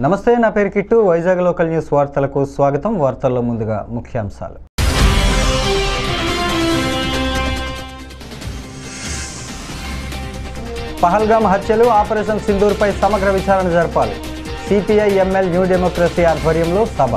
నమస్తే, నా పేరు కిట్టు. వైజాగ్ లోకల్ న్యూస్ వార్తలకు స్వాగతం. వార్తల్లో ముందుగా ముఖ్యాంశాలు. పహల్గామ్ హత్యలు, ఆపరేషన్ సింధూర్పై సమగ్ర విచారణ జరపాలి. సిపిఐ ఎంఎల్ న్యూ డెమోక్రసీ ఆధ్వర్యంలో సభ.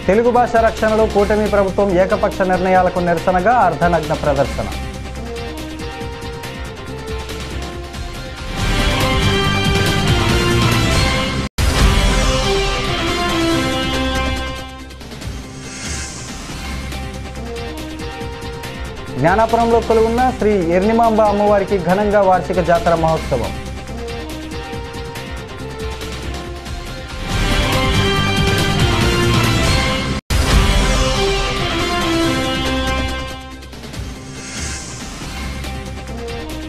తెలుగు భాష రక్షణలో కూటమి ప్రభుత్వం ఏకపక్ష నిర్ణయాలకు నిరసనగా అర్ధనగ్న ప్రదర్శన. జ్ఞానాపురంలో కొలువున్న శ్రీ ఎర్నిమాంబ అమ్మవారికి ఘనంగా వార్షిక జాతర మహోత్సవం.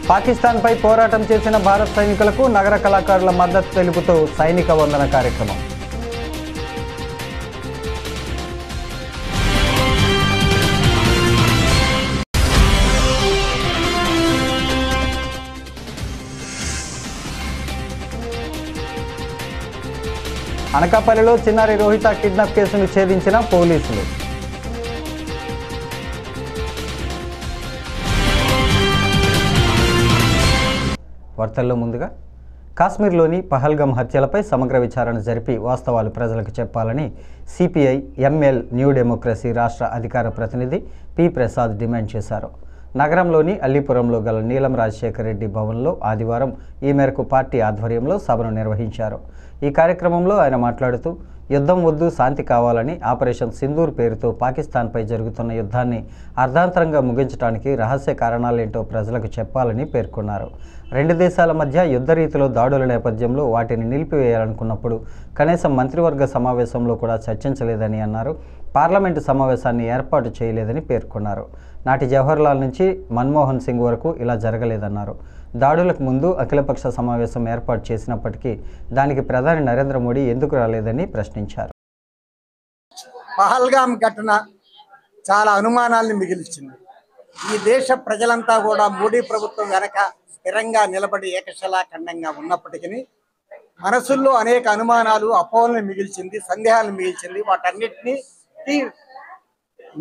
పాకిస్తాన్పై పోరాటం చేసిన భారత సైనికులకు నగర కళాకారుల మద్దతు తెలుపుతూ సైనిక వందన కార్యక్రమం. అనకాపల్లిలో చిన్నారి రోహిత కిడ్నాప్ కేసును ఛేదించిన పోలీసులు. వార్తల్లో ముందుగా, కాశ్మీర్లోని పహల్గామ్ హత్యలపై సమగ్ర విచారణ జరిపి వాస్తవాలు ప్రజలకు చెప్పాలని సిపిఐ ఎంఎల్ న్యూ డెమోక్రసీ రాష్ట్ర అధికార ప్రతినిధి పి ప్రసాద్ డిమాండ్ చేశారు. నగరంలోని అల్లీపురంలో గల నీలం రాజశేఖర్ రెడ్డి భవన్లో ఆదివారం ఈ మేరకు పార్టీ ఆధ్వర్యంలో సభను నిర్వహించారు. ఈ కార్యక్రమంలో ఆయన మాట్లాడుతూ, యుద్ధం వద్దు, శాంతి కావాలని, ఆపరేషన్ సింధూర్ పేరుతో పాకిస్తాన్పై జరుగుతున్న యుద్ధాన్ని అర్ధాంతరంగా ముగించడానికి రహస్య కారణాలేంటో ప్రజలకు చెప్పాలని పేర్కొన్నారు. రెండు దేశాల మధ్య యుద్ధ రీతిలో దాడుల నేపథ్యంలో వాటిని నిలిపివేయాలనుకున్నప్పుడు కనీసం మంత్రివర్గ సమావేశంలో కూడా చర్చించలేదని అన్నారు. పార్లమెంటు సమావేశాన్ని ఏర్పాటు చేయలేదని పేర్కొన్నారు. నాటి జవహర్లాల్ నుంచి మన్మోహన్ సింగ్ వరకు ఇలా జరగలేదన్నారు. దాడులకు ముందు అఖిలపక్ష సమావేశం ఏర్పాటు చేసినప్పటికీ దానికి ప్రధాని నరేంద్ర మోడీ ఎందుకు రాలేదని ప్రశ్నించారు. పహల్గామ్ ఘటన చాలా అనుమానాలను మిగిల్చింది. ఈ దేశ ప్రజలంతా కూడా మోడీ ప్రభుత్వం వెనక స్థిరంగా నిలబడి ఏకశిలాఖండంగా ఉన్నప్పటికీ మనసుల్లో అనేక అనుమానాలు, అపోహలను మిగిల్చింది, సందేహాలను మిగిల్చింది. వాటన్నిటినీ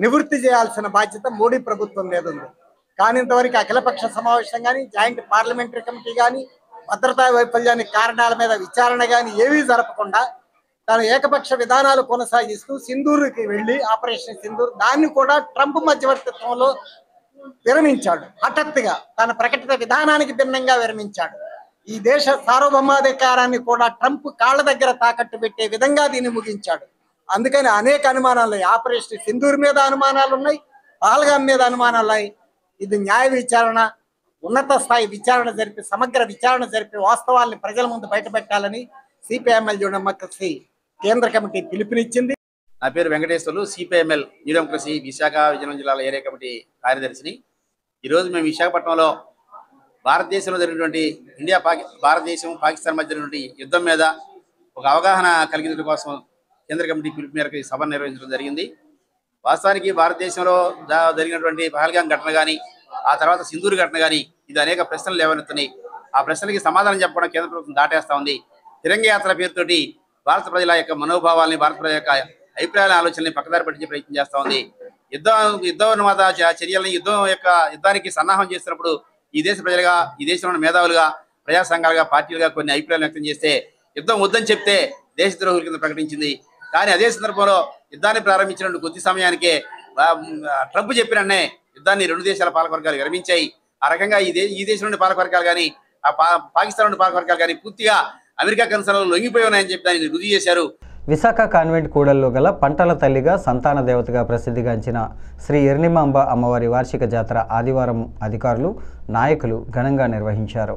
నివృత్తి చేయాల్సిన బాధ్యత మోడీ ప్రభుత్వం మీద ఉంది. కానీ ఇంతవరకు అఖిలపక్ష సమావేశం కానీ, జాయింట్ పార్లమెంటరీ కమిటీ కానీ, భద్రతా వైఫల్యానికి కారణాల మీద విచారణ కానీ ఏవీ జరపకుండా తన ఏకపక్ష విధానాలు కొనసాగిస్తూ సింధూర్కి వెళ్ళి ఆపరేషన్ సింధూర్ దాన్ని కూడా ట్రంప్ మధ్యవర్తిత్వంలో విరమించాడు. హఠాత్తుగా తన ప్రకటిత విధానానికి భిన్నంగా విరమించాడు. ఈ దేశ సార్వభౌమాధికారాన్ని కూడా ట్రంప్ కాళ్ళ దగ్గర తాకట్టు పెట్టే విధంగా దీన్ని ముగించాడు. అందుకని అనేక అనుమానాలు ఉన్నాయి. ఆపరేషన్ సింధూర్ మీద అనుమానాలు ఉన్నాయి, పహల్గామ్ మీద అనుమానాలు ఉన్నాయి. ఇది న్యాయ విచారణ, ఉన్నత స్థాయి విచారణ జరిపి, సమగ్ర విచారణ జరిపి వాస్తవాల్ని ప్రజల ముందు బయటపెట్టాలని సిపిఐఎంఎల్ న్యూ డెమోక్రసీ కేంద్ర కమిటీ పిలుపునిచ్చింది. నా పేరు Venkateswarlu, CPIML new democracy Visakha Vizianagaram జిల్లాల ఏరియా కమిటీ కార్యదర్శిని. ఈరోజు మేము విశాఖపట్నంలో భారతదేశంలో జరిగినటువంటి భారతదేశం పాకిస్తాన్ మధ్య జరిగినటువంటి యుద్ధం మీద ఒక అవగాహన కలిగించడం కోసం కేంద్ర కమిటీ పిలుపు మేరకు సభ నిర్వహించడం జరిగింది. వాస్తవానికి భారతదేశంలో జరిగినటువంటి పహల్గామ్ ఘటన కానీ, ఆ తర్వాత సింధూర్ ఘటన కానీ, ఇది అనేక ప్రశ్నలు లేవనెత్తున్నాయి. ఆ ప్రశ్నలకి సమాధానం చెప్పడం కేంద్ర ప్రభుత్వం దాటేస్తా ఉంది. తిరంగ యాత్ర పేరుతోటి భారత ప్రజల యొక్క మనోభావాల్ని, భారత ప్రజల యొక్క అభిప్రాయాల ఆలోచనల్ని పక్కదారి పట్టించే ప్రయత్నం చేస్తూ ఉంది. యుద్ధోన్మాద చర్యలని, యుద్ధానికి సన్నాహం చేస్తున్నప్పుడు ఈ దేశ ప్రజలుగా, ఈ దేశంలోని మేధావులుగా, ప్రజా సంఘాలుగా, పార్టీలుగా కొన్ని అభిప్రాయాలు వ్యక్తం చేస్తే యుద్ధం వద్దని చెప్తే దేశద్రోహుల కింద ప్రకటించింది. కానీ అదే సందర్భంలో యుద్ధాన్ని ప్రారంభించినటువంటి కొద్ది సమయానికే ట్రంప్ చెప్పినన్నే యుద్ధాన్ని రెండు దేశాల పాలకవర్గాలు విరమించాయి. ఆ రకంగా ఈ దేశం నుండి పాలకవర్గాలు కానీ, పాకిస్తాన్ నుండి పాలకవర్గాలు కానీ పూర్తిగా అమెరికా కన్సర్న్లు లొంగిపోయి ఉన్నాయని చెప్పి దాన్ని రుజువు చేశారు. విశాఖ కాన్వెంట్ కూడల్లో గల పంటల తల్లిగా, సంతాన దేవతగా ప్రసిద్ధిగాంచిన శ్రీ ఎర్నిమాంబ అమ్మవారి వార్షిక జాతర ఆదివారం అధికారులు, నాయకులు ఘనంగా నిర్వహించారు.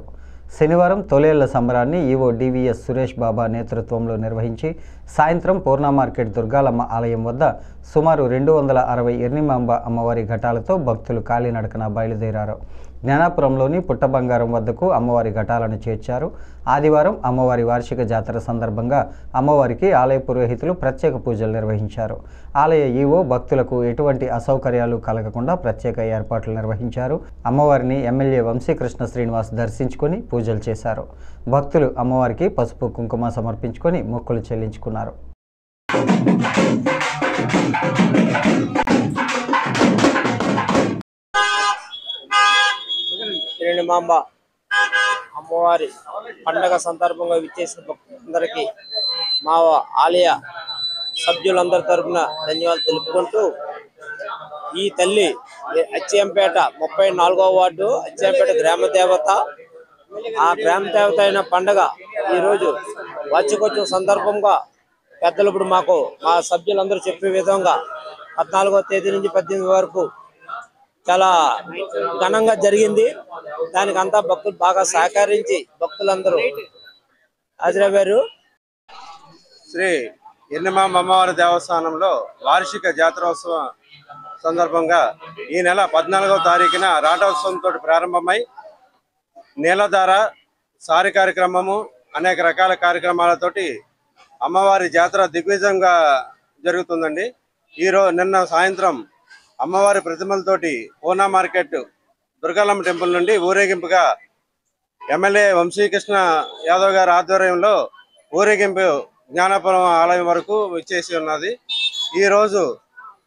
శనివారం తొలేళ్ల సంబరాన్ని ఈవో డివిఎస్ సురేష్ బాబా నేతృత్వంలో నిర్వహించి సాయంత్రం పూర్ణ మార్కెట్ దుర్గాలమ్మ ఆలయం వద్ద సుమారు 260 ఎర్నిమాంబ అమ్మవారి ఘటాలతో భక్తులు కాలినడకన బయలుదేరారు. జ్ఞానాపురంలోని పుట్టబంగారం వద్దకు అమ్మవారి ఘటాలను చేర్చారు. ఆదివారం అమ్మవారి వార్షిక జాతర సందర్భంగా అమ్మవారికి ఆలయ పురోహితులు ప్రత్యేక పూజలు నిర్వహించారు. ఆలయ ఈవో భక్తులకు ఎటువంటి అసౌకర్యాలు కలగకుండా ప్రత్యేక ఏర్పాట్లు నిర్వహించారు. అమ్మవారిని ఎమ్మెల్యే వంశీకృష్ణ శ్రీనివాస్ దర్శించుకొని పూజలు చేశారు. భక్తులు అమ్మవారికి పసుపు కుంకుమ సమర్పించుకొని మొక్కులు చెల్లించుకున్నారు. మాంబ అమ్మవారి పండగ సందర్భంగా విచ్చేసిన భక్తులందరికీ మా ఆలయ సభ్యులందరి తరఫున ధన్యవాదాలు తెలుపుకుంటూ, ఈ తల్లి అచ్చంపేట 34వ వార్డు అచ్చంపేట గ్రామ దేవత. ఆ గ్రామ దేవత అయిన పండగ ఈరోజు వార్షికోత్సవం సందర్భంగా పెద్దలు ఇప్పుడు మాకు మా సభ్యులందరూ చెప్పే విధంగా 14వ తేదీ నుంచి 18 వరకు చాలా ఘనంగా జరిగింది. దానికి అంతా భక్తులు బాగా సహకరించి భక్తులందరూ హాజరయ్యారు. శ్రీ ఎన్నమాంబ అమ్మవారి దేవస్థానంలో వార్షిక జాతరోత్సవం సందర్భంగా ఈ నెల 14వ తారీఖున రాటోత్సవంతో ప్రారంభమై నీలధార సారి కార్యక్రమము అనేక రకాల కార్యక్రమాలతోటి అమ్మవారి జాతర దిగ్విజయంగా జరుగుతుందండి. నిన్న సాయంత్రం అమ్మవారి ప్రతిమలతోటి పూనా మార్కెట్ దుర్గాలమ్మ టెంపుల్ నుండి ఊరేగింపుగా ఎమ్మెల్యే వంశీకృష్ణ యాదవ్ గారి ఆధ్వర్యంలో ఊరేగింపు జ్ఞానాపురం ఆలయం వరకు విచ్చేసి ఉన్నది. ఈరోజు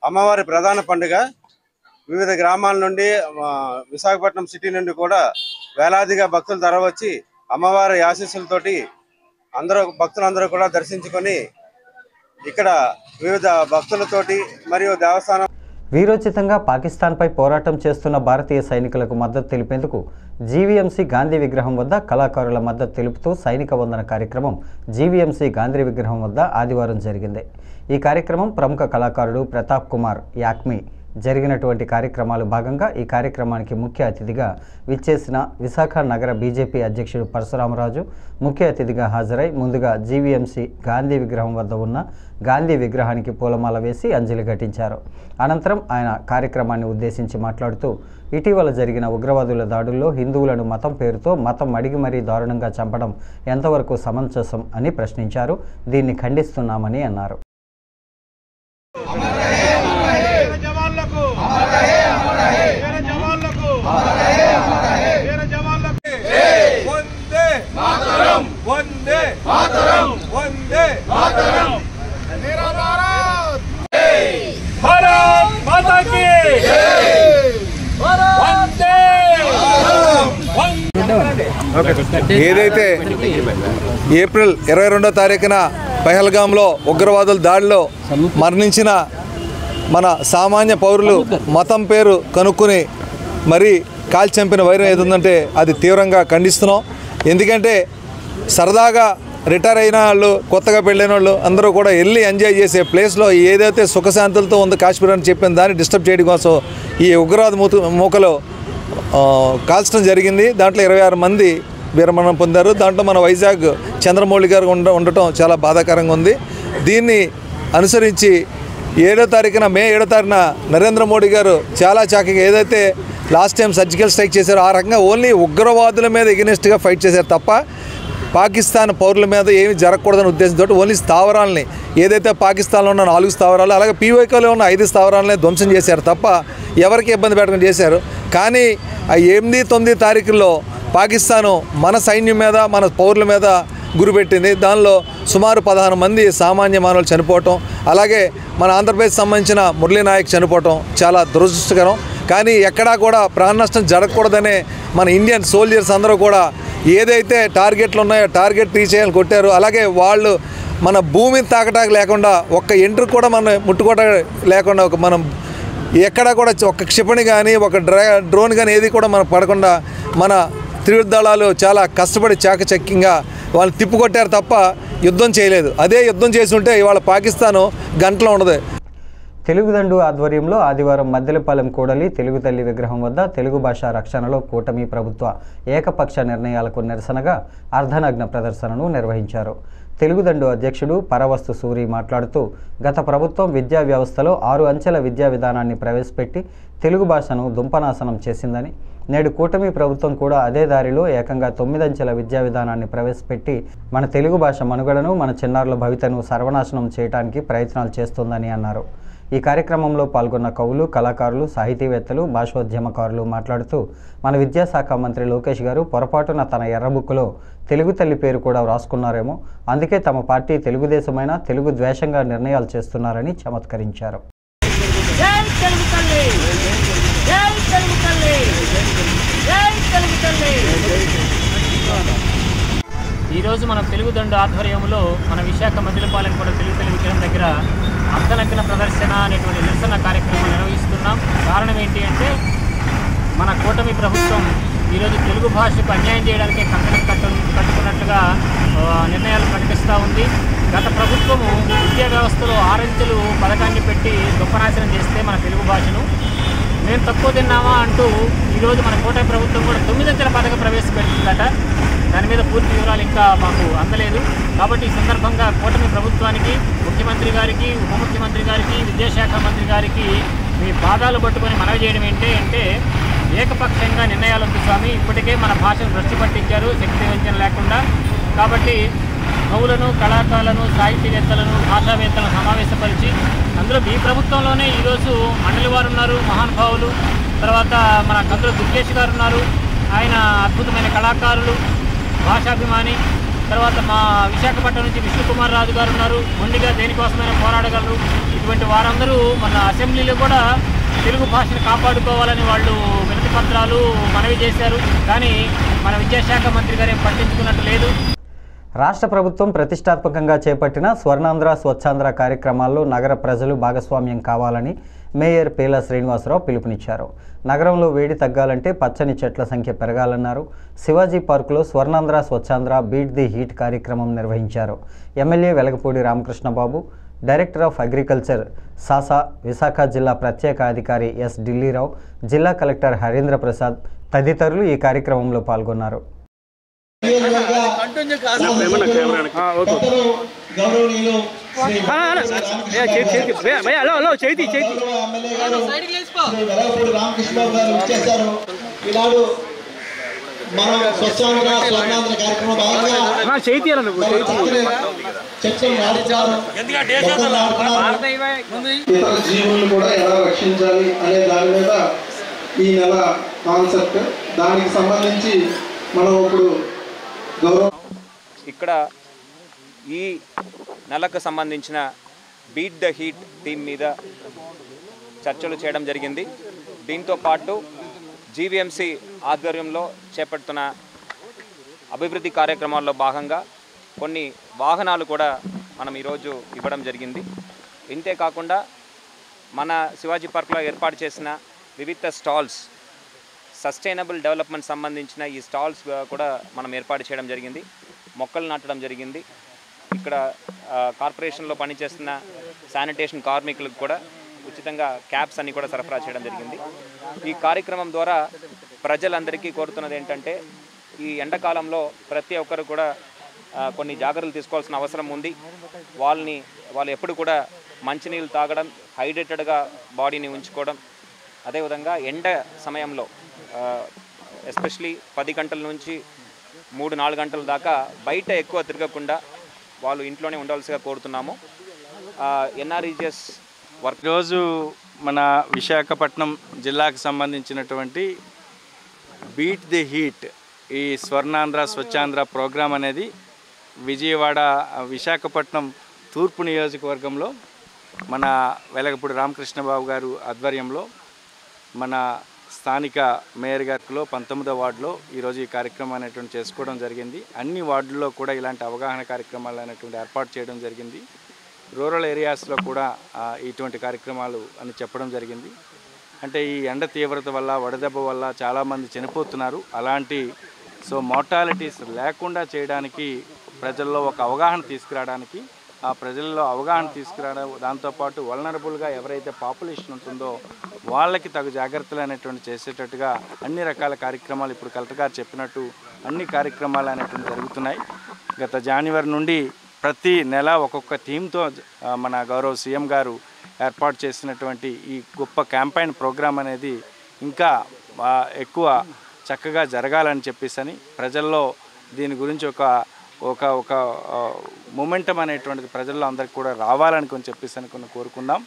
అమ్మవారి ప్రధాన పండుగ. వివిధ గ్రామాల నుండి విశాఖపట్నం సిటీ నుండి కూడా వేలాదిగా భక్తులు తరవచ్చి అమ్మవారి ఆశీస్సులతోటి భక్తులందరూ కూడా దర్శించుకొని ఇక్కడ వివిధ భక్తులతోటి మరియు దేవస్థానం వీరోచితంగా పాకిస్తాన్పై పోరాటం చేస్తున్న భారతీయ సైనికులకు మద్దతు తెలిపేందుకు జీవీఎంసీ గాంధీ విగ్రహం వద్ద కళాకారుల మద్దతు తెలుపుతూ సైనిక వందన కార్యక్రమం జీవీఎంసీ గాంధీ విగ్రహం వద్ద ఆదివారం జరిగింది. ఈ కార్యక్రమం ప్రముఖ కళాకారుడు ప్రతాప్ కుమార్ యాక్మీ జరిగినటువంటి కార్యక్రమాలు భాగంగా ఈ కార్యక్రమానికి ముఖ్య అతిథిగా విచ్చేసిన విశాఖ నగర బీజేపీ అధ్యక్షుడు పరశురామరాజు ముఖ్య అతిథిగా హాజరై ముందుగా జీవీఎంసీ గాంధీ విగ్రహం వద్ద ఉన్న గాంధీ విగ్రహానికి పూలమాల వేసి అంజలి ఘటించారు. అనంతరం ఆయన కార్యక్రమాన్ని ఉద్దేశించి మాట్లాడుతూ ఇటీవల జరిగిన ఉగ్రవాదుల దాడుల్లో హిందువులను మతం పేరుతో మతం అడిగి మరీ దారుణంగా చంపడం ఎంతవరకు సమంజసం అని ప్రశ్నించారు. దీన్ని ఖండిస్తున్నామని అన్నారు. ఏదైతే ఏప్రిల్ 22వ తారీఖున పహల్గాంలో ఉగ్రవాదుల దాడిలో మరణించిన మన సామాన్య పౌరులు మతం పేరు కనుక్కుని మరీ కాల్చి చంపిన వైరం ఏదుందంటే అది తీవ్రంగా ఖండిస్తున్నాం. ఎందుకంటే సరదాగా రిటైర్ అయిన వాళ్ళు, కొత్తగా పెళ్ళైన వాళ్ళు అందరూ కూడా వెళ్ళి ఎంజాయ్ చేసే ప్లేస్లో ఏదైతే సుఖశాంతులతో ఉందో కాశ్మీర్ అని చెప్పిన దాన్ని డిస్టర్బ్ చేయడం కోసం ఈ ఉగ్రవాద మూకలో కాల్చడం జరిగింది. దాంట్లో 26 మంది వీరమరణం పొందారు. దాంట్లో మన వైజాగ్ చంద్రమౌళి గారు ఉండటం చాలా బాధాకరంగా ఉంది. దీన్ని అనుసరించి 7వ తారీఖున మే 7వ తారీఖున నరేంద్ర మోడీ గారు చాలా చక్కగా ఏదైతే లాస్ట్ టైం సర్జికల్ స్ట్రైక్ చేశారో ఆ రకంగా ఓన్లీ ఉగ్రవాదుల మీద ఎగెనిస్ట్గా ఫైట్ చేశారు తప్ప పాకిస్తాన్ పౌరుల మీద ఏమి జరగకూడదని ఉద్దేశంతో ఓన్లీ స్థావరాలని ఏదైతే పాకిస్తాన్లో ఉన్న 4 స్థావరాలు అలాగే పీఓకేలో ఉన్న 5 స్థావరాలని ధ్వంసం చేశారు తప్ప ఎవరికి ఇబ్బంది పెట్టకుండా చేశారు. కానీ ఆ 8, 9 తారీఖుల్లో పాకిస్తాను మన సైన్యం మీద మన పౌరుల మీద గురిపెట్టింది. దానిలో సుమారు 16 మంది సామాన్య మానవులు చనిపోవటం, అలాగే మన ఆంధ్రప్రదేశ్ సంబంధించిన మురళీ నాయక్ చనిపోవటం చాలా దురదృష్టకరం. కానీ ఎక్కడా కూడా ప్రాణ నష్టం జరగకూడదనే మన ఇండియన్ సోల్జర్స్ అందరూ కూడా ఏదైతే టార్గెట్లు ఉన్నాయో టార్గెట్ రీచ్ చేయాలని కొట్టారు. అలాగే వాళ్ళు మన భూమిని తాకటానికి లేకుండా ఒక్క ఎంట్రీ కూడా మనం ముట్టుకోవటం లేకుండా మనం ఎక్కడా కూడా ఒక క్షిపణి కానీ ఒక డ్రోన్ కానీ ఏది కూడా మనం పడకుండా మన త్రివిధ దళాలు చాలా కష్టపడి చాకచక్యంగా వాళ్ళు తిప్పుకొట్టారు తప్ప యుద్ధం చేయలేదు. అదే యుద్ధం చేసి ఉంటే ఇవాళ పాకిస్తాను గంటలో ఉండదు. తెలుగుదండు ఆధ్వర్యంలో ఆదివారం మద్దెలపాలెం కూడలి తెలుగు తల్లి విగ్రహం వద్ద తెలుగు భాషా రక్షణలో కూటమి ప్రభుత్వ ఏకపక్ష నిర్ణయాలకు నిరసనగా అర్ధనగ్న ప్రదర్శనను నిర్వహించారు. తెలుగుదండు అధ్యక్షుడు పరవస్తు సూరి మాట్లాడుతూ గత ప్రభుత్వం విద్యా వ్యవస్థలో 6 అంచెల విద్యా విధానాన్ని ప్రవేశపెట్టి తెలుగు భాషను దుంపనాశనం చేసిందని, నేడు కూటమి ప్రభుత్వం కూడా అదే దారిలో ఏకంగా 9 అంచెల విద్యా విధానాన్ని ప్రవేశపెట్టి మన తెలుగు భాష మనుగడను, మన చిన్నారుల భవితను సర్వనాశనం చేయడానికి ప్రయత్నాలు చేస్తోందని అన్నారు. ఈ కార్యక్రమంలో పాల్గొన్న కవులు, కళాకారులు, సాహితీవేత్తలు, భాషోద్యమకారులు మాట్లాడుతూ మన విద్యాశాఖ మంత్రి లోకేష్ గారు పొరపాటున తన ఎర్రబుక్కులో తెలుగు తల్లి పేరు కూడా వ్రాసుకున్నారేమో, అందుకే తమ పార్టీ తెలుగుదేశమైన తెలుగు ద్వేషంగా నిర్ణయాలు చేస్తున్నారని చమత్కరించారు. ఈరోజు మనం తెలుగుదండు ఆధ్వర్యంలో మన విశాఖ మదిలపాలెం కూడా తెలుగు విగ్రహం దగ్గర అర్ధనగ్న ప్రదర్శన అనేటువంటి నిరసన కార్యక్రమం నిర్వహిస్తున్నాం. కారణం ఏంటి అంటే మన కూటమి ప్రభుత్వం ఈరోజు తెలుగు భాషకు అన్యాయం చేయడానికి కట్టుకున్నట్లుగా నిర్ణయాలు ప్రకటిస్తూ ఉంది. గత ప్రభుత్వము విద్యా వ్యవస్థలో 6 అంచెలు పథకాన్ని పెట్టి గొప్పనాశనం చేస్తే మన తెలుగు భాషను మేము తక్కువ తిన్నామా అంటూ ఈరోజు మన కూటమి ప్రభుత్వం కూడా 9 అంచెల పథకం ప్రవేశపెడుతుందట. దాని మీద పూర్తి వివరాలు ఇంకా మాకు అందలేదు. కాబట్టి ఈ సందర్భంగా కూటమి ప్రభుత్వానికి, ముఖ్యమంత్రి గారికి, ఉప ముఖ్యమంత్రి గారికి, విద్యాశాఖ మంత్రి గారికి మీ పాదాలు పట్టుకొని మనవి చేయడం ఏంటంటే ఏకపక్షంగా నిర్ణయాలు ఉంది స్వామి. ఇప్పటికే మన భాషను దృష్టి పట్టించారు శక్తి వంచన లేకుండా. కాబట్టి కవులను, కళాకారులను, సాహితీవేత్తలను, భాషావేత్తలను సమావేశపరిచి అందులో మీ ప్రభుత్వంలోనే ఈరోజు మండలి వారు ఉన్నారు, మహానుభావులు. తర్వాత మన కందుల దుర్గేష్ గారు ఉన్నారు, ఆయన అద్భుతమైన కళాకారులు, భాషాభిమాని. తర్వాత మా విశాఖపట్నం నుంచి విష్ణుకుమార్ రాజు గారు ఉన్నారు, మొండిగా దేనికోసమైనా పోరాడగలరు. ఇటువంటి వారందరూ మన అసెంబ్లీలో కూడా తెలుగు భాషను కాపాడుకోవాలని వాళ్ళు వినతి పత్రాలు మనవి చేశారు. కానీ మన విద్యాశాఖ మంత్రి గారు పట్టించుకున్నట్టు లేదు. రాష్ట్ర ప్రభుత్వం ప్రతిష్టాత్మకంగా చేపట్టిన స్వర్ణాంధ్ర స్వచ్ఛాంధ్ర కార్యక్రమాల్లో నగర ప్రజలు భాగస్వామ్యం కావాలని మేయర్ పేలా శ్రీనివాసరావు పిలుపునిచ్చారు. నగరంలో వేడి తగ్గాలంటే పచ్చని చెట్ల సంఖ్య పెరగాలన్నారు. శివాజీ పార్కులో Swarnandhra Swachhandhra beat the heat కార్యక్రమం నిర్వహించారు. MLA Velagapudi Ramakrishnababu, director of agriculture Sasa, Visakha జిల్లా ప్రత్యేక అధికారి ఎస్ ఢిల్లీరావు, జిల్లా కలెక్టర్ హరీంద్ర ప్రసాద్ తదితరులు ఈ కార్యక్రమంలో పాల్గొన్నారు. మనం స్వచ్ఛాంధ్ర స్వర్ణాంధ్ర కార్యక్రమం భాగంగా చర్చలు నాడుతున్నారు. ఇతర జీవులను కూడా ఎలా రక్షించాలి అనే దాని మీద ఈ నెల కాన్సెప్ట్. దానికి సంబంధించి మనం ఇప్పుడు ఇక్కడ ఈ నెలకు సంబంధించిన బీట్ ద హీట్ థీమ్ మీద చర్చలు చేయడం జరిగింది. దీంతో పాటు జీవీఎంసీ ఆధ్వర్యంలో చేపడుతున్న అభివృద్ధి కార్యక్రమాల్లో భాగంగా కొన్ని వాహనాలు కూడా మనం ఈరోజు ఇవ్వడం జరిగింది. ఇంతే కాకుండా మన శివాజీ పార్క్లో ఏర్పాటు చేసిన వివిధ స్టాల్స్, సస్టైనబుల్ డెవలప్మెంట్ సంబంధించిన ఈ స్టాల్స్ కూడా మనం ఏర్పాటు చేయడం జరిగింది. మొక్కలు నాటడం జరిగింది. ఇక్కడ కార్పొరేషన్లో పనిచేస్తున్న శానిటేషన్ కార్మికులకు కూడా ఉచితంగా క్యాప్స్ అన్ని కూడా సరఫరా చేయడం జరిగింది. ఈ కార్యక్రమం ద్వారా ప్రజలందరికీ కోరుతున్నది ఏంటంటే ఈ ఎండాకాలంలో ప్రతి ఒక్కరు కూడా కొన్ని జాగ్రత్తలు తీసుకోవాల్సిన అవసరం ఉంది. వాళ్ళు ఎప్పుడు కూడా మంచినీళ్ళు తాగడం, హైడ్రేటెడ్గా బాడీని ఉంచుకోవడం, అదేవిధంగా ఎండ సమయంలో ఎస్పెషలీ 10 గంటల నుంచి 3-4 గంటల దాకా బయట ఎక్కువ తిరగకుండా వాళ్ళు ఇంట్లోనే ఉండవలసిగా కోరుతున్నాము. ఎన్ఆర్ఈజిఎస్ వర్క్ రోజు మన విశాఖపట్నం జిల్లాకు సంబంధించినటువంటి బీట్ ది హీట్ ఈ స్వర్ణాంధ్ర స్వచ్ఛాంధ్ర ప్రోగ్రాం అనేది విజయవాడ విశాఖపట్నం తూర్పు నియోజకవర్గంలో మన వెలగపూడి రామకృష్ణబాబు గారు ఆధ్వర్యంలో మన స్థానిక మేయర్ గారిలో 19వ వార్డులో ఈరోజు ఈ కార్యక్రమం అనేటువంటి చేసుకోవడం జరిగింది. అన్ని వార్డుల్లో కూడా ఇలాంటి అవగాహన కార్యక్రమాలు అనేటువంటి ఏర్పాటు చేయడం జరిగింది. రూరల్ ఏరియాస్లో కూడా ఇటువంటి కార్యక్రమాలు అని చెప్పడం జరిగింది. అంటే ఈ ఎండ తీవ్రత వల్ల, వడదెబ్బ వల్ల చాలామంది చనిపోతున్నారు. అలాంటి మార్టాలిటీస్ లేకుండా చేయడానికి ప్రజల్లో ఒక అవగాహన తీసుకురావడానికి, ఆ ప్రజల్లో అవగాహన తీసుకురావడం, దాంతోపాటు వల్నరబుల్గా ఎవరైతే పాపులేషన్ ఉంటుందో వాళ్ళకి తగు జాగ్రత్తలు అనేటువంటి చేసేటట్టుగా అన్ని రకాల కార్యక్రమాలు ఇప్పుడు కలెక్టర్ గారు చెప్పినట్టు అన్ని కార్యక్రమాలు అనేటువంటి జరుగుతున్నాయి. గత జనవరి నుండి ప్రతి నెల ఒక్కొక్క థీమ్తో మన గౌరవ సీఎం గారు ఏర్పాటు చేసినటువంటి ఈ గొప్ప క్యాంపైన్ ప్రోగ్రాం అనేది ఇంకా ఎక్కువ చక్కగా జరగాలని చెప్పేసి ప్రజల్లో దీని గురించి ఒక ఒక ఒక మొమెంటం అనేటువంటిది ప్రజల్లో అందరికీ కూడా రావాలని చెప్పేసి కోరుకుందాం.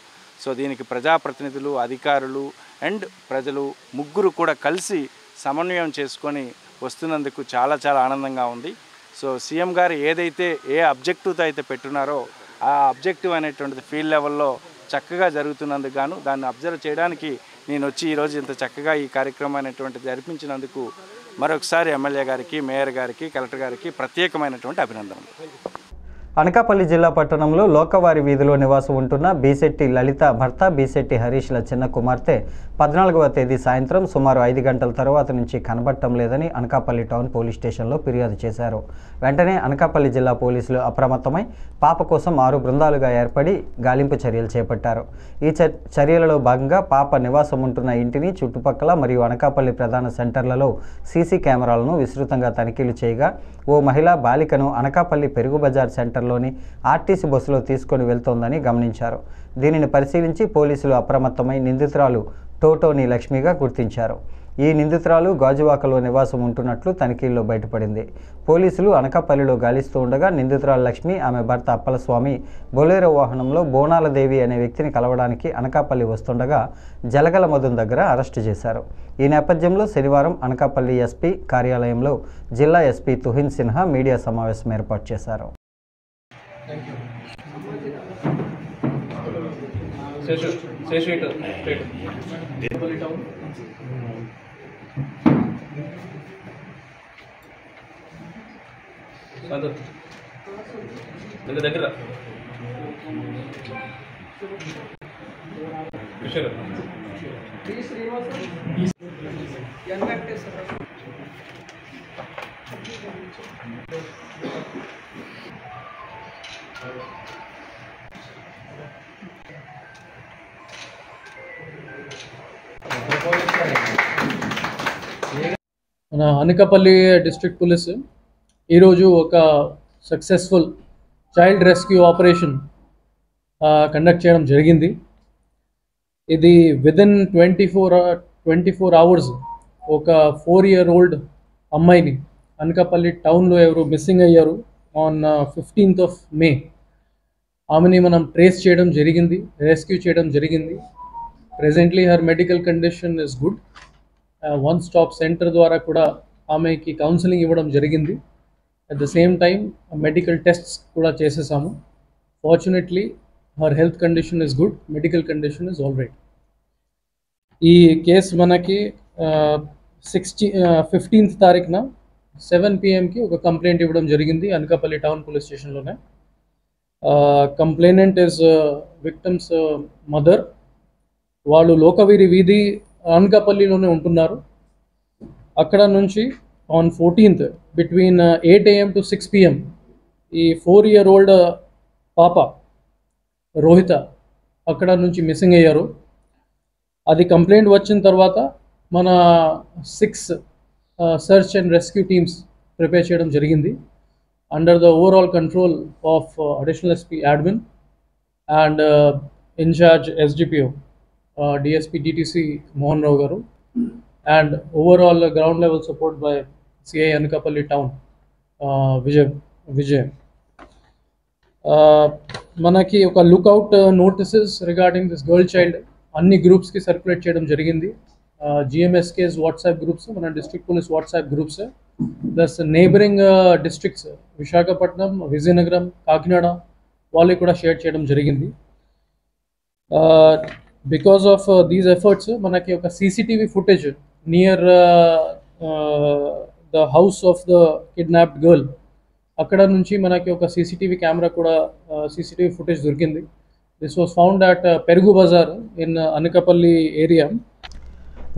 సో దీనికి ప్రజాప్రతినిధులు, అధికారులు అండ్ ప్రజలు ముగ్గురు కూడా కలిసి సమన్వయం చేసుకొని వస్తున్నందుకు చాలా చాలా ఆనందంగా ఉంది. సో సీఎం గారు ఏదైతే ఏ అబ్జెక్టివ్తో అయితే పెట్టున్నారో ఆ అబ్జెక్టివ్ అనేటువంటిది ఫీల్డ్ లెవెల్లో చక్కగా జరుగుతున్నందుకు గాను దాన్ని అబ్జర్వ్ చేయడానికి నేను వచ్చి ఈరోజు ఇంత చక్కగా ఈ కార్యక్రమం అనేటువంటిది జరిపించినందుకు మరొకసారి ఎమ్మెల్యే గారికి, మేయర్ గారికి, కలెక్టర్ గారికి ప్రత్యేకమైనటువంటి అభినందనలు. అనకాపల్లి జిల్లా పట్టణంలో లోకవారి వీధిలో నివాసం ఉంటున్న బీశెట్టి లలిత భర్త బీశెట్టి హరీష్ల చిన్న కుమార్తె 14వ తేదీ సాయంత్రం సుమారు 5 గంటల తర్వాత నుంచి కనబడటం లేదని అనకాపల్లి టౌన్ పోలీస్ స్టేషన్లో ఫిర్యాదు చేశారు. వెంటనే అనకాపల్లి జిల్లా పోలీసులు అప్రమత్తమై పాప కోసం 6 బృందాలుగా ఏర్పడి గాలింపు చర్యలు చేపట్టారు. ఈ చర్యలలో భాగంగా పాప నివాసం ఉంటున్న ఇంటిని చుట్టుపక్కల మరియు అనకాపల్లి ప్రధాన సెంటర్లలో సీసీ కెమెరాలను విస్తృతంగా తనిఖీలు చేయగా ఓ మహిళా బాలికను అనకాపల్లి పెరుగు బజార్ సెంటర్లోని ఆర్టీసీ బస్సులో తీసుకొని వెళ్తోందని గమనించారు. దీనిని పరిశీలించి పోలీసులు అప్రమత్తమై నిందితురాలు టోటోని లక్ష్మిగా గుర్తించారు. ఈ నిందితురాలు గాజువాకలో నివాసం ఉంటున్నట్లు తనిఖీల్లో బయటపడింది. పోలీసులు అనకాపల్లిలో గాలిస్తూ ఉండగా నిందితురాలు లక్ష్మి ఆమె భర్త అప్పలస్వామి బొలేరో వాహనంలో బోనాలదేవి అనే వ్యక్తిని కలవడానికి అనకాపల్లి వస్తుండగా జలగల మధున్ దగ్గర అరెస్టు చేశారు. ఈ నేపథ్యంలో శనివారం అనకాపల్లి ఎస్పీ కార్యాలయంలో జిల్లా ఎస్పీ తుహిన్ సిన్హా మీడియా సమావేశం ఏర్పాటు చేశారు. దగ్గర మన అనకాపల్లి డిస్ట్రిక్ట్ పోలీస్ ఈరోజు ఒక successful child rescue operation conduct చేయడం జరిగింది. ఇది విదిన్ 24 అవర్స్ ఒక 4-year-old అమ్మాయిని అనకాపల్లి టౌన్లో ఎవరు మిస్సింగ్ అయ్యారు ఆన్ 15th of May. ఆమెని మనం ట్రేస్ చేయడం జరిగింది, రెస్క్యూ చేయడం జరిగింది. Presently her medical condition is good. One stop centre ద్వారా కూడా ఆమెకి కౌన్సిలింగ్ ఇవ్వడం జరిగింది. At the same time medical tests కూడా చేసేసాము. Fortunately her health condition is good, medical condition is all right. ఈ కేసు మనకి 15th తారీఖున 7 PM ఒక కంప్లైంట్ ఇవ్వడం జరిగింది అనకాపల్లి టౌన్ పోలీస్ స్టేషన్లోనే. Complainant is victim's mother. వాళ్ళు లోకవీరి వీధి అనకాపల్లిలోనే ఉంటున్నారు. అక్కడ నుంచి on 14th between 8 AM to 6 PM ఈ 4-year-old పాప రోహిత అక్కడ నుంచి మిస్సింగ్ అయ్యారు. అది కంప్లైంట్ వచ్చిన తర్వాత మన 6 search and rescue teams prepare చేయడం జరిగింది under the overall control of additional SP admin and incharge SDPO DSP DTC Mohan Rao garu and overall ground level support by CI Anakapalli town Vijay. మనకి ఒక lookout notices regarding this girl child అన్ని గ్రూప్స్కి circulate చేయడం జరిగింది. GMSK's WhatsApp groups, మన district police WhatsApp groups, plus neighbouring districts Visakhapatnam, Vizianagaram, Kakinada వాళ్ళకి కూడా share చేయడం జరిగింది. బికాస్ ఆఫ్ దీస్ ఎఫర్ట్స్ మనకి ఒక CCTV footage near the house of the kidnapped girl అక్కడ నుంచి మనకి ఒక CCTV కెమెరా కూడా CCTV ఫుటేజ్ దొరికింది. This was found at Perugu Bazaar in Anakapalli area.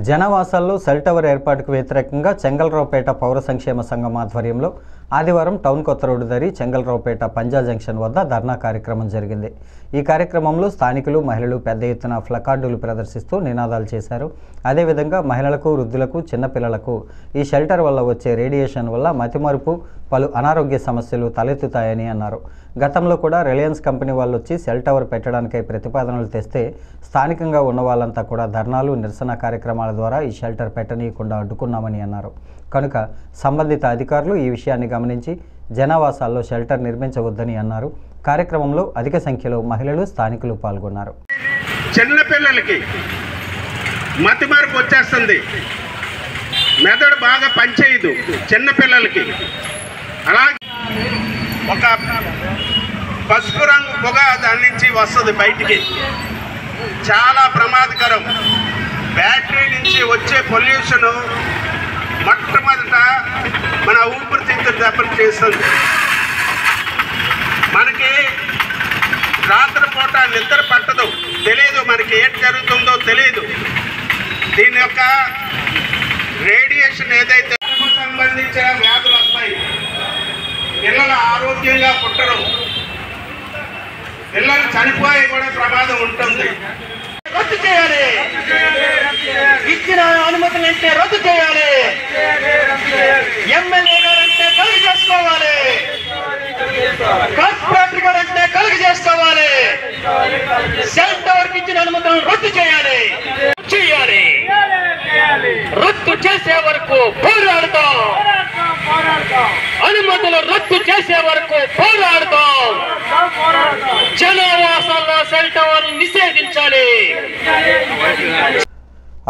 జనవాసాల్లో సెల్ టవర్ ఏర్పాటుకు వ్యతిరేకంగా చెంగల్రావుపేట పౌర సంక్షేమ సంఘం ఆధ్వర్యంలో ఆదివారం టౌన్ కొత్త రోడ్డు దరి చెంగల్రావుపేట పంజా జంక్షన్ వద్ద ధర్నా కార్యక్రమం జరిగింది. ఈ కార్యక్రమంలో స్థానికులు, మహిళలు పెద్ద ఎత్తున ప్లకార్డులు ప్రదర్శిస్తూ నినాదాలు చేశారు. అదేవిధంగా మహిళలకు, వృద్ధులకు, చిన్నపిల్లలకు ఈ షెల్టర్ వల్ల వచ్చే రేడియేషన్ వల్ల మతిమరుపు, పలు అనారోగ్య సమస్యలు తలెత్తుతాయని అన్నారు. గతంలో కూడా రిలయన్స్ కంపెనీ వాళ్ళు వచ్చి సెల్ టవర్ పెట్టడానికై ప్రతిపాదనలు తెస్తే స్థానికంగా ఉన్న వాళ్ళంతా కూడా ధర్నాలు, నిరసన కార్యక్రమాల ద్వారా ఈ షెల్టర్ పెట్టనీయకుండా అడ్డుకున్నామని అన్నారు. కనుక సంబంధిత అధికారులు ఈ విషయాన్ని గమనించి జనావాసాల్లో షెల్టర్ నిర్మించవద్దని అన్నారు. కార్యక్రమంలో అధిక సంఖ్యలో మహిళలు, స్థానికులు పాల్గొన్నారు. చిన్నపిల్లలకి మతిమరుపు వచ్చేస్తుంది, మెదడు బాగా పనిచేయదు చిన్నపిల్లలకి. అలాగే ఒక పసుపు రంగు పొగ దాని నుంచి వస్తుంది బయటికి, చాలా ప్రమాదకరం. బ్యాటరీ నుంచి వచ్చే పొల్యూషను మొట్టమొదట మన ఊపిరితిత్తులు దెబ్బతీస్తుంది. మనకి రాత్రిపూట నిద్ర పట్టదు, తెలియదు, మనకి ఏంటి జరుగుతుందో తెలియదు. దీని యొక్క రేడియేషన్ ఏదైతే సంబంధించిన వ్యాధులు వస్తాయి, పిల్లలు ఆరోగ్యంగా పుట్టరు, పిల్లలు చనిపోయే కూడా ప్రమాదం ఉంటుంది. రద్దు చేయాలి, ఇచ్చిన అనుమతులంటే రద్దు చేయాలి, ఎమ్మెల్యే గారంటే కలిగి చేసుకోవాలి, కార్పొరేటర్ గారంటే కలిగి చేసుకోవాలి, సెల్ టవర్కి ఇచ్చిన అనుమతులను రద్దు చేయాలి. రద్దు చేసే వరకు పోరాడతాం, అనుమతులు రద్దు చేసే వరకు పోరాడతాం. జనావాసాల్లో సెల్ టవర్ నిషేధించాలి.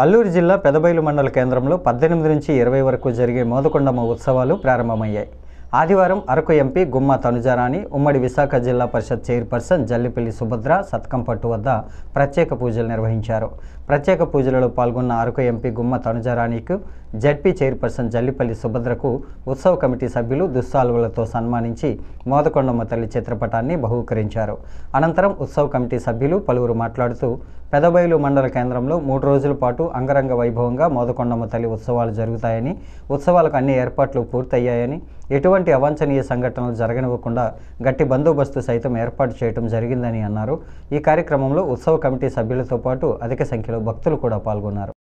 అల్లూరు జిల్లా పెదబైలు మండల కేంద్రంలో 18 నుంచి 20 వరకు జరిగే మోదకొండమ్మ ఉత్సవాలు ప్రారంభమయ్యాయి. ఆదివారం అరకు ఎంపీ గుమ్మ తనుజారాణి, ఉమ్మడి విశాఖ జిల్లా పరిషత్ చైర్పర్సన్ జల్లిపల్లి సుభద్ర సత్కంపట్టు వద్ద ప్రత్యేక పూజలు నిర్వహించారు. ప్రత్యేక పూజలలో పాల్గొన్న అరకు ఎంపీ గుమ్మ తనుజారాణికు జడ్పీ చైర్పర్సన్ జల్లిపల్లి సుభద్రకు ఉత్సవ కమిటీ సభ్యులు దుస్సాలువలతో సన్మానించి మోదకొండమ్మ తల్లి చిత్రపటాన్ని బహూకరించారు. అనంతరం ఉత్సవ కమిటీ సభ్యులు పలువురు మాట్లాడుతూ పెదబైలు మండల కేంద్రంలో 3 రోజుల పాటు అంగరంగ వైభవంగా మోదకొండమ్మ తల్లి ఉత్సవాలు జరుగుతాయని, ఉత్సవాలకు అన్ని ఏర్పాట్లు పూర్తయ్యాయని, ఎటువంటి అవాంఛనీయ సంఘటనలు జరగనివ్వకుండా గట్టి బందోబస్తు సైతం ఏర్పాటు చేయడం జరిగిందని అన్నారు. ఈ కార్యక్రమంలో ఉత్సవ కమిటీ సభ్యులతో పాటు అధిక సంఖ్యలో భక్తులు కూడా పాల్గొన్నారు.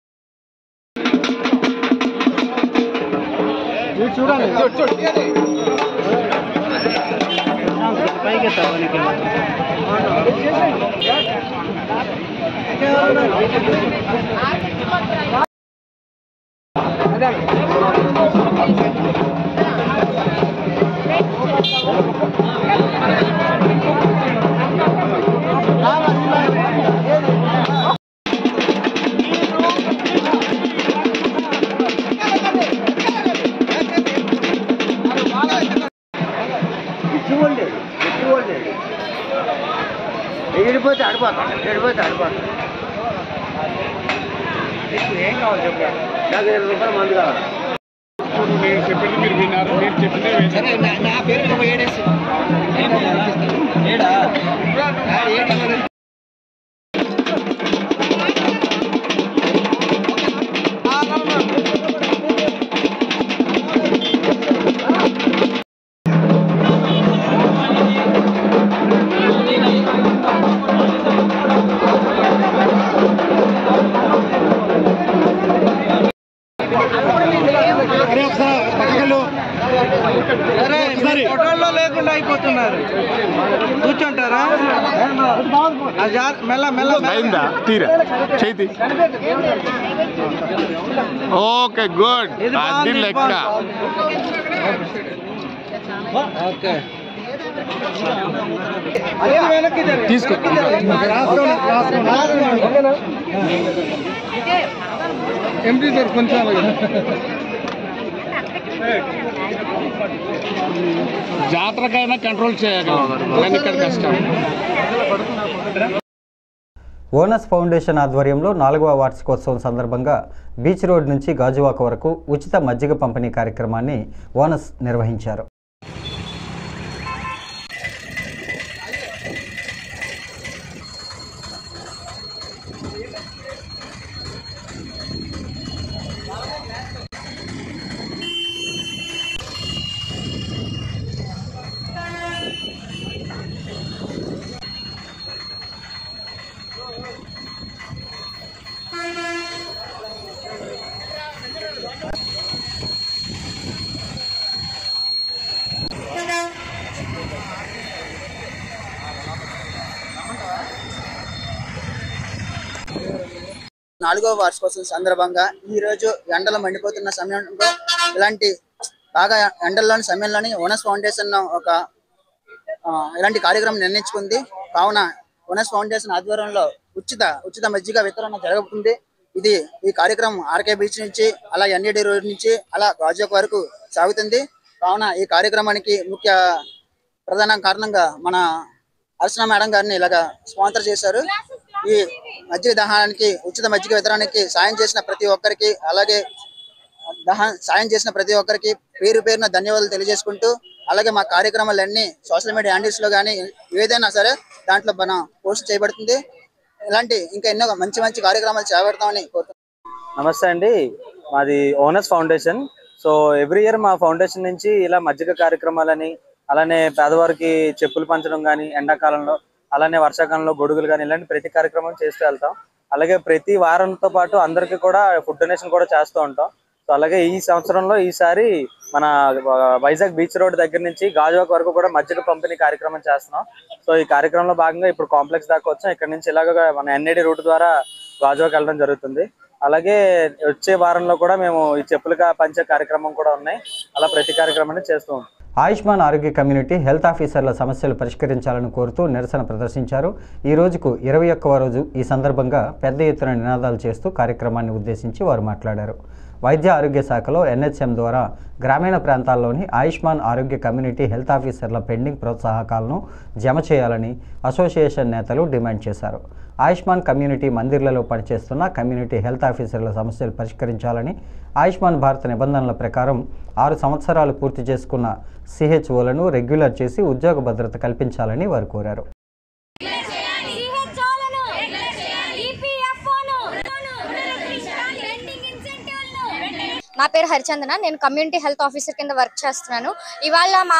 ఎడిపోతే ఆడిపోతాం ఏం కావాలి చెప్పండి. నాకు 20 రూపాయలు మందు కావాలి. నేను చెప్పింది మీరు విన్నారు, మీరు చెప్పింది నా పేరు 7 ఫోటోల్లో లేకుండా అయిపోతున్నారు. కూర్చుంటారా? మెల్ల మెల్ల తీరా చేతి. Okay, good. అది లెక్క. ఓకే, తీసుకో. ఎంపీ సార్ కొంచెం జాతరకైనా కంట్రోల్ చేయగలం, ఇక్కడ కష్టం. ఓనస్ ఫౌండేషన్ ఆధ్వర్యంలో 4వ వార్షికోత్సవం సందర్భంగా బీచ్ రోడ్ నుంచి గాజువాక వరకు ఉచిత మజ్జిగ పంపిణీ కార్యక్రమాన్ని ఓనస్ నిర్వహించారు. 4వ వార్షికోత్సవం సందర్భంగా ఈ రోజు ఎండలు మండిపోతున్న సమయంలో ఇలాంటి బాగా ఎండల్లోని సమయంలోని ఓనస్ ఫౌండేషన్ ఒక ఇలాంటి కార్యక్రమం నిర్ణయించుకుంది. కావున ఓనస్ ఫౌండేషన్ ఆధ్వర్యంలో ఉచిత మజ్జిగ వితరణ జరుగుతుంది. ఈ కార్యక్రమం ఆర్కే బీచ్ నుంచి అలా ఎన్ఏడి రోడ్ నుంచి అలా గాజువాక వరకు సాగుతుంది. కావున ఈ కార్యక్రమానికి ప్రధాన కారణంగా మన అర్చన మేడం గారిని ఇలాగా స్పాన్సర్ చేశారు. ఈ మజ్జిగ దహనానికి ఉచిత మజ్జిగ వితరణకి సాయం చేసిన ప్రతి ఒక్కరికి, అలాగే సాయం చేసిన ప్రతి ఒక్కరికి పేరు పేరున ధన్యవాదాలు తెలియజేసుకుంటూ, అలాగే మా కార్యక్రమాలన్నీ సోషల్ మీడియా హ్యాండిల్స్ లో కానీ ఏదైనా సరే దాంట్లో మనం పోస్ట్ చేయబడుతుంది. ఇలాంటి ఇంకా ఎన్నో మంచి కార్యక్రమాలు చేపడతామని కోరుతున్నాం. నమస్తే అండి, మాది onus foundation. So every year మా ఫౌండేషన్ నుంచి ఇలా మజ్జిగ కార్యక్రమాలని, అలానే పేదవారికి చెప్పులు పంచడం కానీ ఎండాకాలంలో, అలానే వర్షాకాలంలో గొడుగులు కానీ ఇలాంటి ప్రతి కార్యక్రమం చేస్తూ వెళ్తాం. అలాగే ప్రతి వారంతో పాటు అందరికీ కూడా ఫుడ్ డొనేషన్ కూడా చేస్తూ ఉంటాం. సో అలాగే ఈ సంవత్సరంలో ఈసారి మన వైజాగ్ బీచ్ రోడ్ దగ్గర నుంచి గాజువాక వరకు కూడా మజ్జిగ పంపిణీ కార్యక్రమం చేస్తున్నాం. సో ఈ కార్యక్రమంలో భాగంగా ఇప్పుడు కాంప్లెక్స్ దాకా వచ్చాం. ఇక్కడ నుంచి ఇలాగ మన ఎన్ఏడి రూట్ ద్వారా గాజువాక వెళ్ళడం జరుగుతుంది. అలాగే వచ్చే వారంలో కూడా మేము ఈ చెప్పులుగా పంచే కార్యక్రమం కూడా ఉన్నాయి. అలా ప్రతి కార్యక్రమాన్ని చేస్తూ ఉంటాం. ఆయుష్మాన్ ఆరోగ్య కమ్యూనిటీ హెల్త్ ఆఫీసర్ల సమస్యలు పరిష్కరించాలని కోరుతూ నిరసన ప్రదర్శించారు. ఈ రోజుకు 21వ రోజు. ఈ సందర్భంగా పెద్ద ఎత్తున నినాదాలు చేస్తూ కార్యక్రమాన్ని ఉద్దేశించి వారు మాట్లాడారు. వైద్య ఆరోగ్య శాఖలో NHM ద్వారా గ్రామీణ ప్రాంతాల్లోని ఆయుష్మాన్ ఆరోగ్య కమ్యూనిటీ హెల్త్ ఆఫీసర్ల పెండింగ్ ప్రోత్సాహకాలను జమ చేయాలని అసోసియేషన్ నేతలు డిమాండ్ చేశారు. ఆయుష్మాన్ కమ్యూనిటీ మందిర్లలో పనిచేస్తున్న కమ్యూనిటీ హెల్త్ ఆఫీసర్ల సమస్యలు పరిష్కరించాలని, ఆయుష్మాన్ భారత్ నిబంధనల ప్రకారం 6 సంవత్సరాలు పూర్తి చేసుకున్న CHOలను రెగ్యులర్ చేసి ఉద్యోగ భద్రత కల్పించాలని వారు కోరారు. నా పేరు హరిచందన, నేను కమ్యూనిటీ హెల్త్ ఆఫీసర్ కింద వర్క్ చేస్తున్నాను. ఇవాళ మా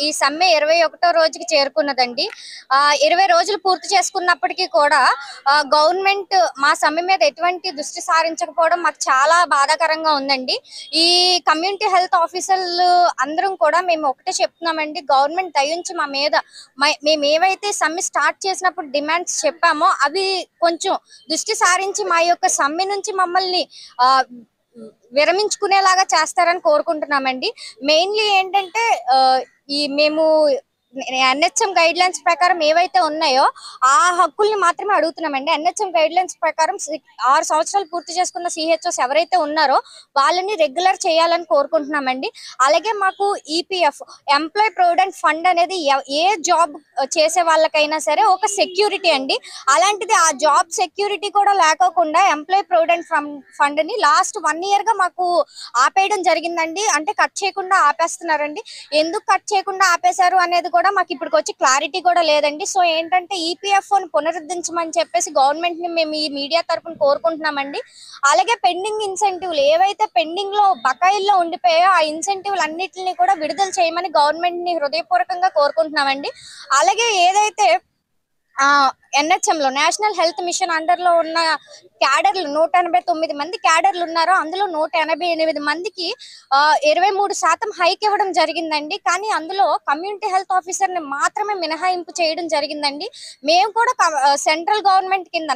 ఈ సమ్మె 21వ రోజుకి చేరుకున్నదండి. 20 రోజులు పూర్తి చేసుకున్నప్పటికీ కూడా గవర్నమెంట్ మా సమ్మె మీద ఎటువంటి దృష్టి సారించకపోవడం మాకు చాలా బాధాకరంగా ఉందండి. ఈ కమ్యూనిటీ హెల్త్ ఆఫీసర్లు అందరం కూడా మేము ఒకటే చెప్తున్నామండి, గవర్నమెంట్ దయించి మా మీద మేము ఏవైతే సమ్మె స్టార్ట్ చేసినప్పుడు డిమాండ్స్ చెప్పామో అవి కొంచెం దృష్టి సారించి మా యొక్క సమ్మె నుంచి మమ్మల్ని విరమించుకునేలాగా చేస్తారని కోరుకుంటున్నామండి. మెయిన్లీ ఏంటంటే మేము NHM గైడ్ లైన్స్ ప్రకారం ఏవైతే ఉన్నాయో ఆ హక్కుల్ని మాత్రమే అడుగుతున్నామండి. NHM గైడ్ లైన్స్ ప్రకారం 6 సంవత్సరాలు పూర్తి చేసుకున్న CHOs ఎవరైతే ఉన్నారో వాళ్ళని రెగ్యులర్ చేయాలని కోరుకుంటున్నామండి. అలాగే మాకు EPF ఎంప్లాయ్ ప్రొవిడెంట్ ఫండ్ అనేది ఏ జాబ్ చేసే వాళ్ళకైనా సరే ఒక సెక్యూరిటీ అండి. అలాంటిది ఆ జాబ్ సెక్యూరిటీ కూడా లేకోకుండా ఎంప్లాయ్ ప్రొవిడెంట్ ఫండ్ ని లాస్ట్ 1 year గా మాకు ఆపేయడం జరిగిందండి. అంటే కట్ చేయకుండా ఆపేస్తున్నారండి. ఎందుకు కట్ చేయకుండా ఆపేశారు అనేది కూడా మాకు ఇప్పటికి వచ్చి క్లారిటీ కూడా లేదండి. సో ఏంటంటే EPFOని పునరుద్ధరించమని చెప్పేసి గవర్నమెంట్ ని మేము ఈ మీడియా తరఫున కోరుకుంటున్నామండి. అలాగే పెండింగ్ ఇన్సెంటివ్లు ఏవైతే పెండింగ్ లో బకాయిల్లో ఉండిపోయాయో ఆ ఇన్సెంటివ్లు అన్నిటిని కూడా విడుదల చేయమని గవర్నమెంట్ ని హృదయపూర్వకంగా కోరుకుంటున్నామండి. అలాగే ఏదైతే NHM లో నేషనల్ హెల్త్ మిషన్ అండర్ లో ఉన్న క్యాడర్లు 189 మంది క్యాడర్లు ఉన్నారో అందులో 188 మందికి 23% హైక్ ఇవ్వడం జరిగిందండి. కానీ అందులో కమ్యూనిటీ హెల్త్ ఆఫీసర్ ని మాత్రమే మినహాయింపు చేయడం జరిగిందండి. మేము కూడా సెంట్రల్ గవర్నమెంట్ కింద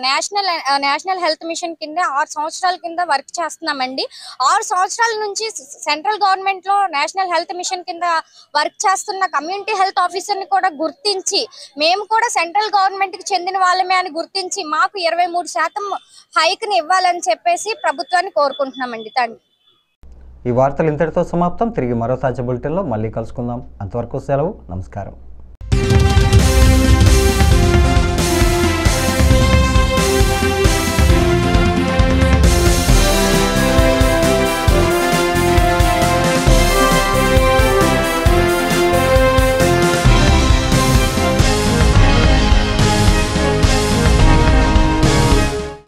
నేషనల్ హెల్త్ మిషన్ కింద 6 సంవత్సరాల కింద వర్క్ చేస్తున్నామండి. 6 సంవత్సరాల నుంచి సెంట్రల్ గవర్నమెంట్ లో నేషనల్ హెల్త్ మిషన్ కింద వర్క్ చేస్తున్న కమ్యూనిటీ హెల్త్ ఆఫీసర్ ని కూడా గుర్తించి మేము కూడా సెంట్రల్ గవర్నమెంట్ కి చెందిన వాళ్ళమే అని గుర్తించి మాకు 23% హైక్ ని ఇవ్వాలని చెప్పేసి ప్రభుత్వాన్ని కోరుకుంటున్నామండి. థాంక్యూ. ఈ వార్తలు ఇంతటితో సమాప్తం. తిరిగి మరో తాజా బులెటిన్లో మళ్ళీ కలుసుకుందాం. అంతవరకు సెలవు. నమస్కారం.